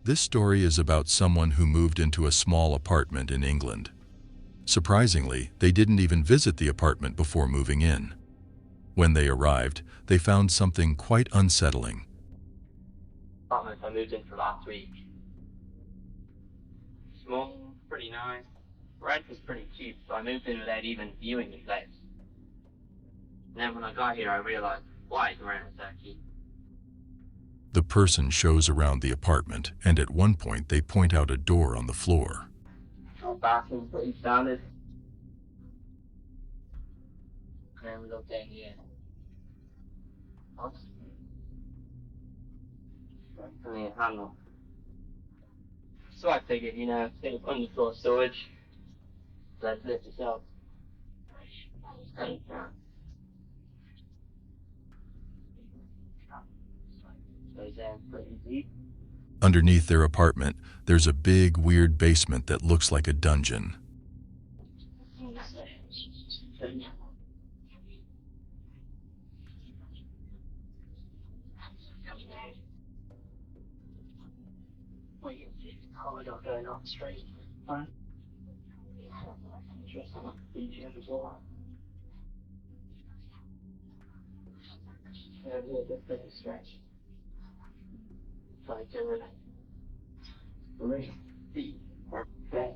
This story is about someone who moved into a small apartment in England. Surprisingly, they didn't even visit the apartment before moving in. When they arrived, they found something quite unsettling. Apartment I moved in for last week. Small, pretty nice. Rent was pretty cheap, so I moved in without even viewing the place. And then when I got here, I realized why the rent was so cheap. The person shows around the apartment, and at one point they point out a door on the floor. Our bathroom's pretty standard. And then we look down here. Only a handle. So I figured, instead of underfloor storage, let's lift this up. Goes down pretty deep. Underneath their apartment, there's a big, weird basement that looks like a dungeon. Corridor going up straight. Interesting. On the floor. Yeah, this bit is stretch. It's like a really deep bed.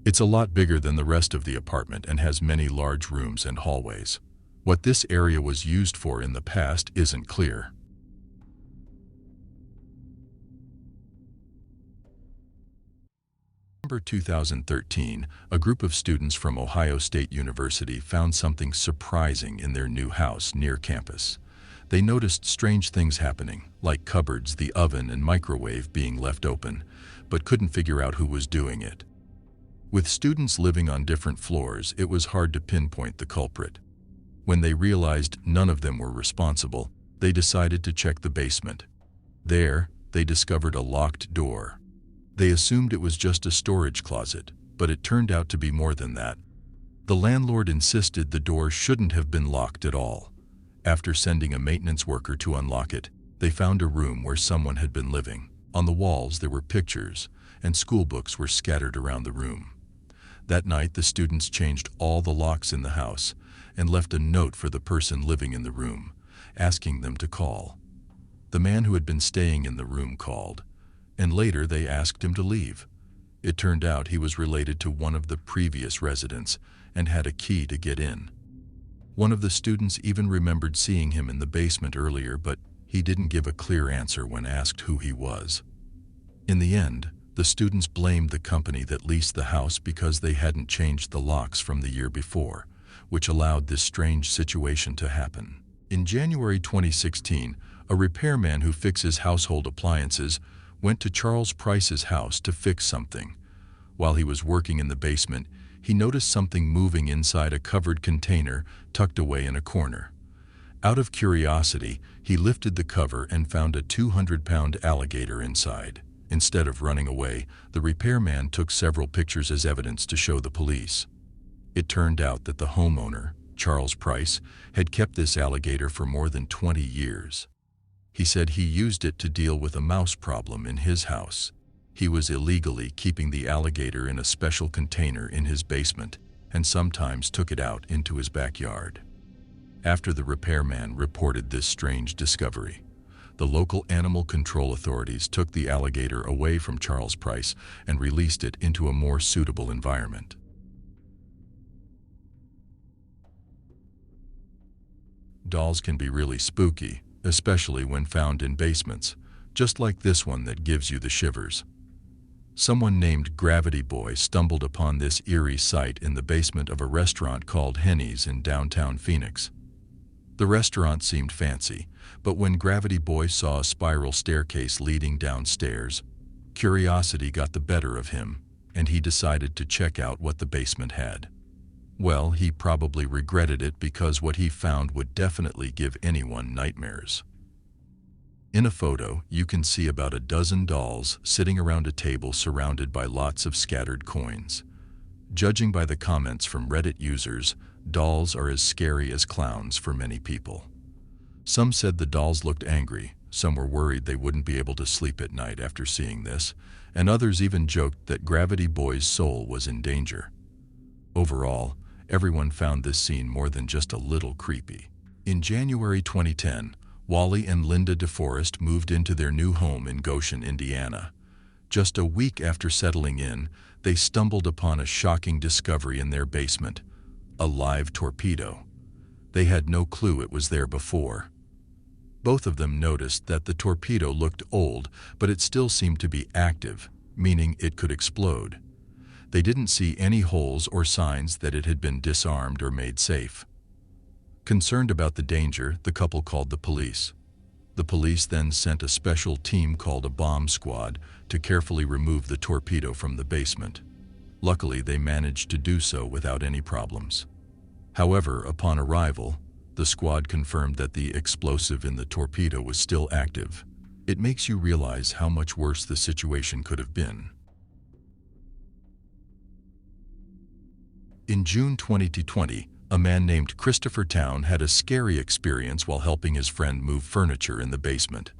It's a lot bigger than the rest of the apartment and has many large rooms and hallways. What this area was used for in the past isn't clear. In November 2013, a group of students from Ohio State University found something surprising in their new house near campus. They noticed strange things happening, like cupboards, the oven, and microwave being left open, but couldn't figure out who was doing it. With students living on different floors, it was hard to pinpoint the culprit. When they realized none of them were responsible, they decided to check the basement. There, they discovered a locked door. They assumed it was just a storage closet, but it turned out to be more than that. The landlord insisted the door shouldn't have been locked at all. After sending a maintenance worker to unlock it, they found a room where someone had been living. On the walls there were pictures, and school books were scattered around the room. That night the students changed all the locks in the house and left a note for the person living in the room, asking them to call. The man who had been staying in the room called, and later they asked him to leave. It turned out he was related to one of the previous residents and had a key to get in. One of the students even remembered seeing him in the basement earlier, but he didn't give a clear answer when asked who he was. In the end, the students blamed the company that leased the house because they hadn't changed the locks from the year before, which allowed this strange situation to happen. In January 2016, a repairman who fixes household appliances went to Charles Price's house to fix something. While he was working in the basement, he noticed something moving inside a covered container tucked away in a corner. Out of curiosity, he lifted the cover and found a 200-pound alligator inside. Instead of running away, the repairman took several pictures as evidence to show the police. It turned out that the homeowner, Charles Price, had kept this alligator for more than 20 years. He said he used it to deal with a mouse problem in his house. He was illegally keeping the alligator in a special container in his basement and sometimes took it out into his backyard. After the repairman reported this strange discovery, the local animal control authorities took the alligator away from Charles Price and released it into a more suitable environment. Dolls can be really spooky, especially when found in basements, just like this one that gives you the shivers. Someone named Gravity Boy stumbled upon this eerie sight in the basement of a restaurant called Henny's in downtown Phoenix. The restaurant seemed fancy, but when Gravity Boy saw a spiral staircase leading downstairs, curiosity got the better of him, and he decided to check out what the basement had. Well, he probably regretted it because what he found would definitely give anyone nightmares. In a photo, you can see about a dozen dolls sitting around a table surrounded by lots of scattered coins. Judging by the comments from Reddit users, dolls are as scary as clowns for many people. Some said the dolls looked angry, Some were worried they wouldn't be able to sleep at night after seeing this, and others even joked that Gravity Boy's soul was in danger. Overall, everyone found this scene more than just a little creepy. In January 2010, Wally and Linda DeForest moved into their new home in Goshen, Indiana. Just a week after settling in, they stumbled upon a shocking discovery in their basement: a live torpedo. They had no clue it was there before. Both of them noticed that the torpedo looked old, but it still seemed to be active, meaning it could explode. They didn't see any holes or signs that it had been disarmed or made safe. Concerned about the danger, the couple called the police. The police then sent a special team called a bomb squad to carefully remove the torpedo from the basement. Luckily, they managed to do so without any problems. However, upon arrival, the squad confirmed that the explosive in the torpedo was still active. It makes you realize how much worse the situation could have been. In June 2020, a man named Christopher Town had a scary experience while helping his friend move furniture in the basement.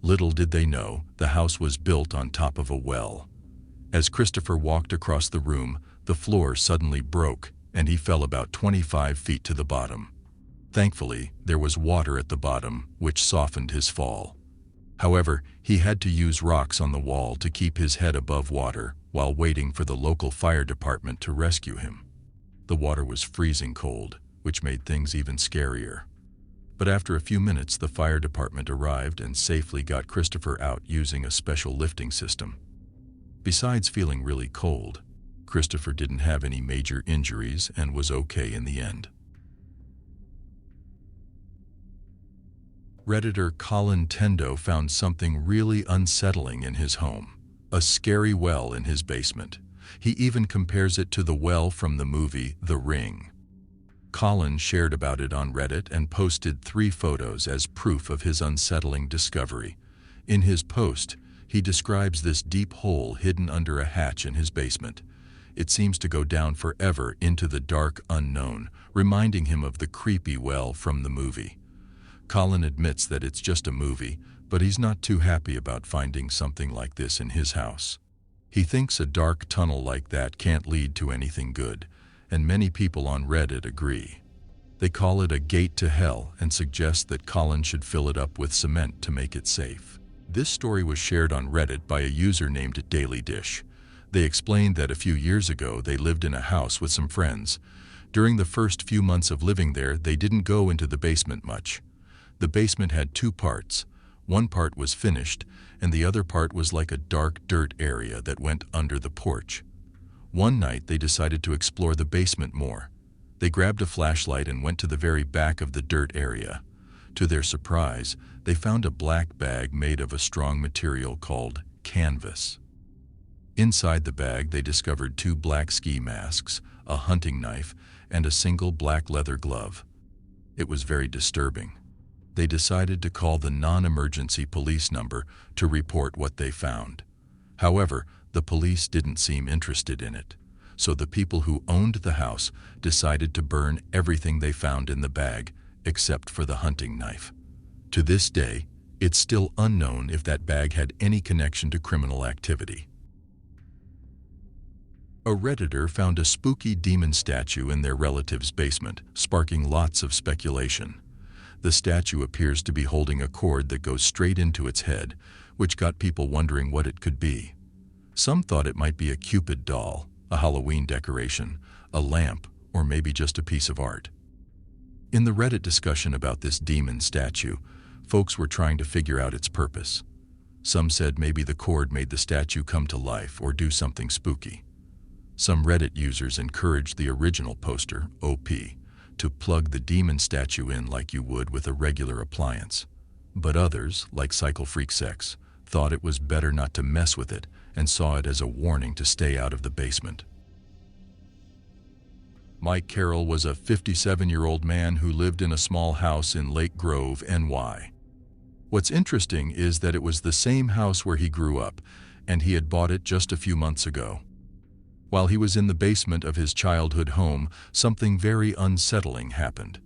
Little did they know, the house was built on top of a well. As Christopher walked across the room, the floor suddenly broke, and he fell about 25 feet to the bottom. Thankfully, there was water at the bottom, which softened his fall. However, he had to use rocks on the wall to keep his head above water while waiting for the local fire department to rescue him. The water was freezing cold, which made things even scarier. But after a few minutes, the fire department arrived and safely got Christopher out using a special lifting system. Besides feeling really cold, Christopher didn't have any major injuries and was okay in the end. Redditor Colin Tendo found something really unsettling in his home: a scary well in his basement. He even compares it to the well from the movie The Ring. Colin shared about it on Reddit and posted 3 photos as proof of his unsettling discovery. In his post, he describes this deep hole hidden under a hatch in his basement. It seems to go down forever into the dark unknown, reminding him of the creepy well from the movie. Colin admits that it's just a movie, but he's not too happy about finding something like this in his house. He thinks a dark tunnel like that can't lead to anything good, and many people on Reddit agree. They call it a gate to hell and suggest that Colin should fill it up with cement to make it safe. This story was shared on Reddit by a user named Daily Dish. They explained that a few years ago they lived in a house with some friends. During the first few months of living there, they didn't go into the basement much. The basement had 2 parts. One part was finished, and the other part was like a dark dirt area that went under the porch. One night they decided to explore the basement more. They grabbed a flashlight and went to the very back of the dirt area. To their surprise, they found a black bag made of a strong material called canvas. Inside the bag they discovered 2 black ski masks, a hunting knife, and a single black leather glove. It was very disturbing. They decided to call the non-emergency police number to report what they found. However, the police didn't seem interested in it, so the people who owned the house decided to burn everything they found in the bag, except for the hunting knife. To this day, it's still unknown if that bag had any connection to criminal activity. A Redditor found a spooky demon statue in their relative's basement, sparking lots of speculation. The statue appears to be holding a cord that goes straight into its head, which got people wondering what it could be. Some thought it might be a Cupid doll, a Halloween decoration, a lamp, or maybe just a piece of art. In the Reddit discussion about this demon statue, folks were trying to figure out its purpose. Some said maybe the cord made the statue come to life or do something spooky. Some Reddit users encouraged the original poster, OP, to plug the demon statue in like you would with a regular appliance. But others, like CycleFreakSex, thought it was better not to mess with it and saw it as a warning to stay out of the basement. Mike Carroll was a 57-year-old man who lived in a small house in Lake Grove, NY. What's interesting is that it was the same house where he grew up, and he had bought it just a few months ago. While he was in the basement of his childhood home, something very unsettling happened.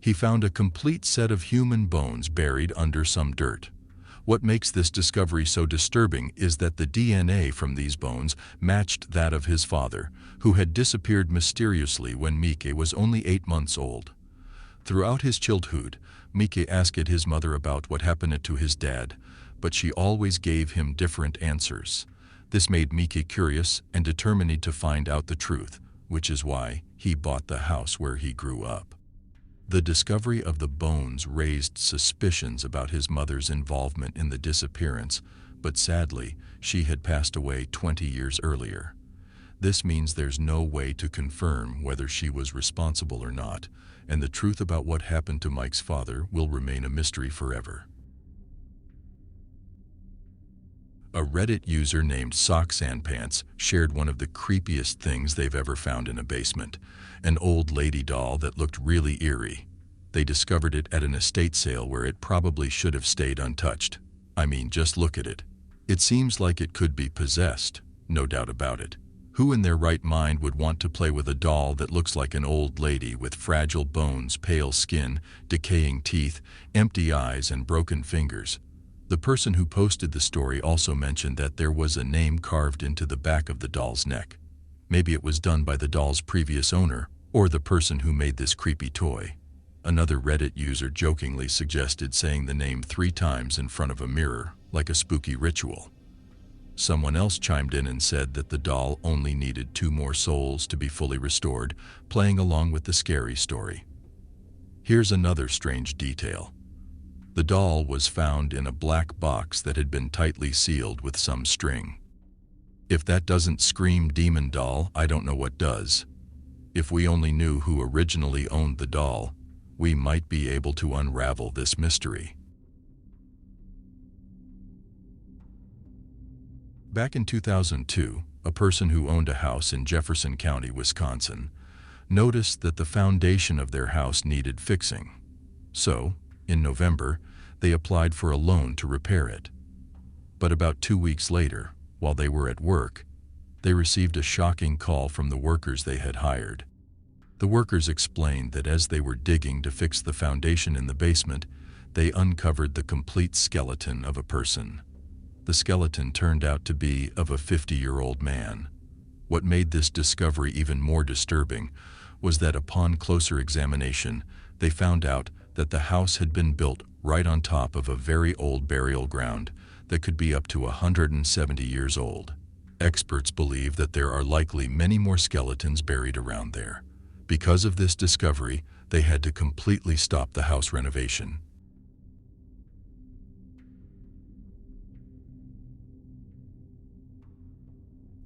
He found a complete set of human bones buried under some dirt. What makes this discovery so disturbing is that the DNA from these bones matched that of his father, who had disappeared mysteriously when Mike was only 8 months old. Throughout his childhood, Mike asked his mother about what happened to his dad, but she always gave him different answers. This made Mike curious and determined to find out the truth, which is why he bought the house where he grew up. The discovery of the bones raised suspicions about his mother's involvement in the disappearance, but sadly, she had passed away 20 years earlier. This means there's no way to confirm whether she was responsible or not, and the truth about what happened to Mike's father will remain a mystery forever. A Reddit user named Socksandpants shared one of the creepiest things they've ever found in a basement, an old lady doll that looked really eerie. They discovered it at an estate sale where it probably should have stayed untouched. I mean, just look at it. It seems like it could be possessed, no doubt about it. Who in their right mind would want to play with a doll that looks like an old lady with fragile bones, pale skin, decaying teeth, empty eyes, and broken fingers? The person who posted the story also mentioned that there was a name carved into the back of the doll's neck. Maybe it was done by the doll's previous owner, or the person who made this creepy toy. Another Reddit user jokingly suggested saying the name 3 times in front of a mirror, like a spooky ritual. Someone else chimed in and said that the doll only needed 2 more souls to be fully restored, playing along with the scary story. Here's another strange detail. The doll was found in a black box that had been tightly sealed with some string. If that doesn't scream demon doll, I don't know what does. If we only knew who originally owned the doll, we might be able to unravel this mystery. Back in 2002, a person who owned a house in Jefferson County, Wisconsin, noticed that the foundation of their house needed fixing. So, in November, they applied for a loan to repair it. But about 2 weeks later, while they were at work, they received a shocking call from the workers they had hired. The workers explained that as they were digging to fix the foundation in the basement, they uncovered the complete skeleton of a person. The skeleton turned out to be of a 50-year-old man. What made this discovery even more disturbing was that upon closer examination, they found out that the house had been built right on top of a very old burial ground that could be up to 170 years old. Experts believe that there are likely many more skeletons buried around there. Because of this discovery, they had to completely stop the house renovation.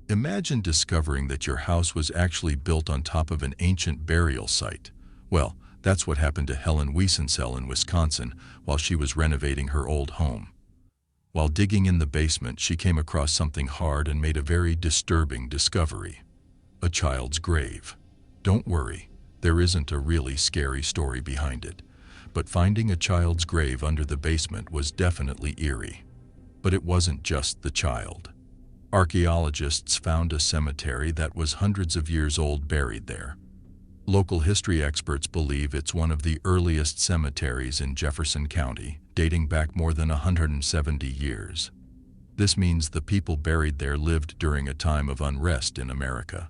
Imagine discovering that your house was actually built on top of an ancient burial site. Well, that's what happened to Helen Wiesenthal in Wisconsin while she was renovating her old home. While digging in the basement, she came across something hard and made a very disturbing discovery: a child's grave. Don't worry, there isn't a really scary story behind it, but finding a child's grave under the basement was definitely eerie. But it wasn't just the child. Archaeologists found a cemetery that was hundreds of years old buried there. Local history experts believe it's one of the earliest cemeteries in Jefferson County, dating back more than 170 years. This means the people buried there lived during a time of unrest in America.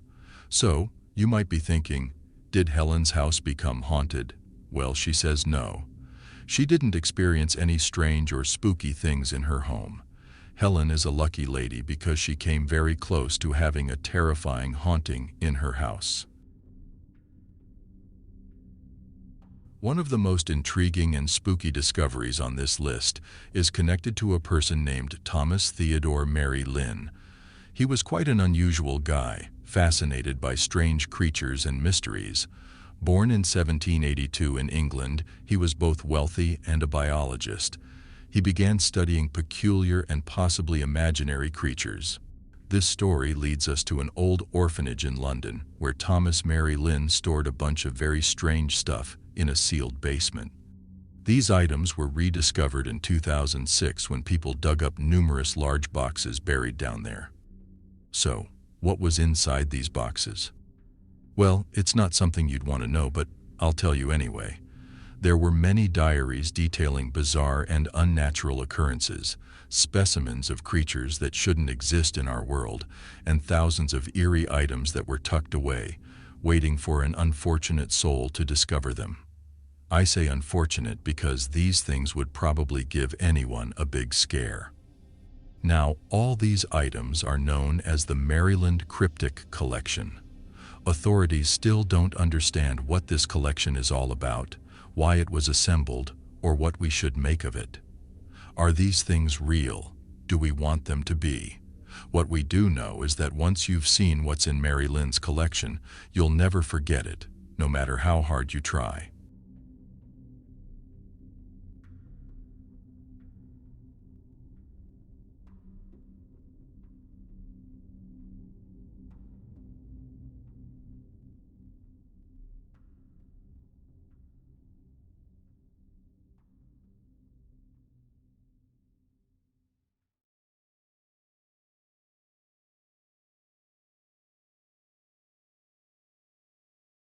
So, you might be thinking, did Helen's house become haunted? Well, she says no. She didn't experience any strange or spooky things in her home. Helen is a lucky lady because she came very close to having a terrifying haunting in her house. One of the most intriguing and spooky discoveries on this list is connected to a person named Thomas Theodore Mary Lynn. He was quite an unusual guy, fascinated by strange creatures and mysteries. Born in 1782 in England, he was both wealthy and a biologist. He began studying peculiar and possibly imaginary creatures. This story leads us to an old orphanage in London, where Thomas Mary Lynn stored a bunch of very strange stuff in a sealed basement. These items were rediscovered in 2006 when people dug up numerous large boxes buried down there. So, what was inside these boxes? Well, it's not something you'd want to know, but I'll tell you anyway. There were many diaries detailing bizarre and unnatural occurrences, specimens of creatures that shouldn't exist in our world, and thousands of eerie items that were tucked away, waiting for an unfortunate soul to discover them. I say unfortunate because these things would probably give anyone a big scare. Now, all these items are known as the Maryland Cryptic Collection. Authorities still don't understand what this collection is all about, why it was assembled, or what we should make of it. Are these things real? Do we want them to be? What we do know is that once you've seen what's in Mary Lynn's collection, you'll never forget it, no matter how hard you try.